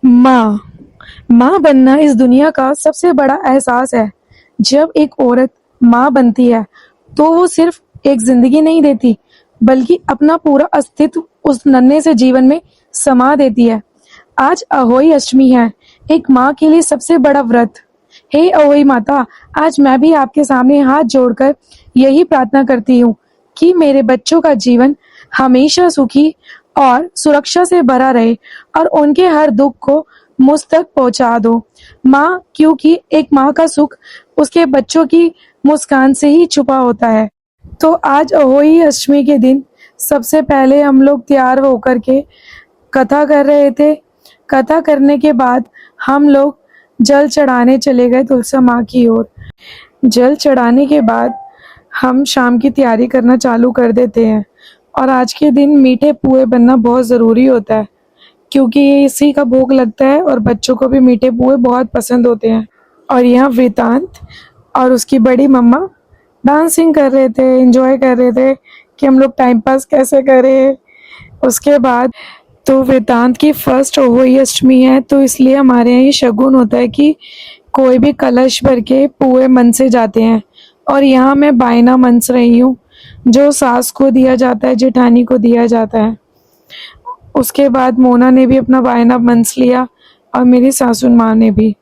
माँ माँ बनना इस दुनिया का सबसे बड़ा एहसास है। जब एक औरत माँ बनती है तो वो सिर्फ एक जिंदगी नहीं देती, बल्कि अपना पूरा अस्तित्व उस नन्हे से जीवन में समा देती है। आज अहोई अष्टमी है, एक माँ के लिए सबसे बड़ा व्रत। हे अहोई माता, आज मैं भी आपके सामने हाथ जोड़कर यही प्रार्थना करती हूँ कि मेरे बच्चों का जीवन हमेशा सुखी और सुरक्षा से भरा रहे और उनके हर दुख को मुझ तक पहुंचा दो। माँ, क्योंकि एक माँ का सुख उसके बच्चों की मुस्कान से ही छुपा होता है। तो आज अहोई अष्टमी के दिन सबसे पहले हम लोग तैयार होकर के कथा कर रहे थे। कथा करने के बाद हम लोग जल चढ़ाने चले गए तुलसी माँ की ओर। जल चढ़ाने के बाद हम शाम की तैयारी करना चालू कर देते हैं। और आज के दिन मीठे पुए बनना बहुत ज़रूरी होता है, क्योंकि ये इसी का भोग लगता है और बच्चों को भी मीठे पुए बहुत पसंद होते हैं। और यहाँ वेदांत और उसकी बड़ी मम्मा डांसिंग कर रहे थे, एंजॉय कर रहे थे कि हम लोग टाइम पास कैसे करें। उसके बाद तो वेदांत की फर्स्ट अहोई अष्टमी है, तो इसलिए हमारे यहाँ ये शगुन होता है कि कोई भी कलश भर के पुए मन से जाते हैं। और यहाँ मैं बायना मनस रही हूँ, जो सास को दिया जाता है, जेठानी को दिया जाता है। उसके बाद मोना ने भी अपना बायना मनस लिया और मेरी सासू माँ ने भी।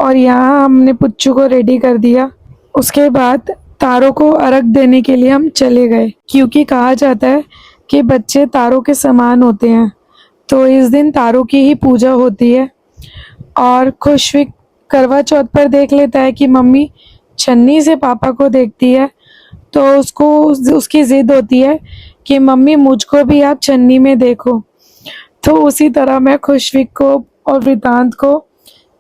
और यहाँ हमने पुच्चू को रेडी कर दिया। उसके बाद तारों को अर्घ देने के लिए हम चले गए, क्योंकि कहा जाता है कि बच्चे तारों के समान होते हैं, तो इस दिन तारों की ही पूजा होती है। और खुशविक करवा चौथ पर देख लेता है कि मम्मी छन्नी से पापा को देखती है, तो उसको उसकी जिद होती है कि मम्मी मुझको भी आप छन्नी में देखो। तो उसी तरह मैं खुशविक को और वृतांत को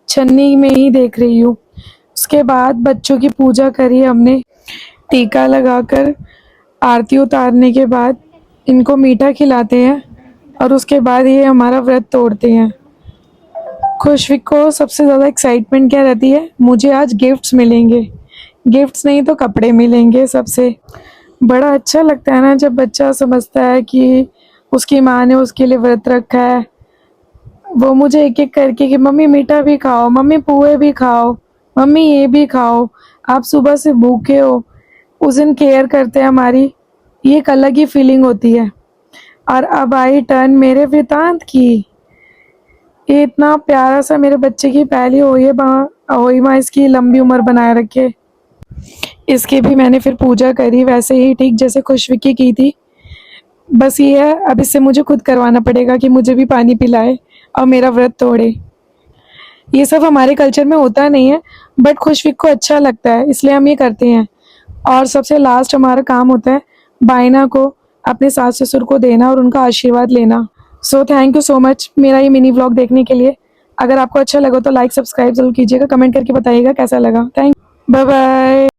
छन्नी में ही देख रही हूँ। उसके बाद बच्चों की पूजा करी हमने, टीका लगाकर आरती उतारने के बाद इनको मीठा खिलाते हैं और उसके बाद ये हमारा व्रत तोड़ते हैं। खुशविक को सबसे ज़्यादा एक्साइटमेंट क्या रहती है, मुझे आज गिफ्ट्स मिलेंगे, गिफ्ट्स नहीं तो कपड़े मिलेंगे। सबसे बड़ा अच्छा लगता है ना जब बच्चा समझता है कि उसकी माँ ने उसके लिए व्रत रखा है। वो मुझे एक एक करके कि मम्मी मीठा भी खाओ, मम्मी पुए भी खाओ, मम्मी ये भी खाओ, आप सुबह से भूखे हो, उस दिन केयर करते हैं हमारी, ये एक अलग ही फीलिंग होती है। और अब आई टर्न मेरे वेदांत की। ये इतना प्यारा सा मेरे बच्चे की पहली अहोई माँ इसकी लंबी उम्र बनाए रखे। इसकी भी मैंने फिर पूजा करी वैसे ही, ठीक जैसे खुशविक की थी। बस ये है, अब इससे मुझे खुद करवाना पड़ेगा कि मुझे भी पानी पिलाए और मेरा व्रत तोड़े। ये सब हमारे कल्चर में होता नहीं है, बट खुशविक को अच्छा लगता है, इसलिए हम ये करते हैं। और सबसे लास्ट हमारा काम होता है बायना को अपने सास ससुर को देना और उनका आशीर्वाद लेना। So thank you so much मेरा ये मिनी व्लॉग देखने के लिए। अगर आपको अच्छा लगा तो लाइक सब्सक्राइब जरूर कीजिएगा, कमेंट करके बताइएगा कैसा लगा। Thank, bye bye.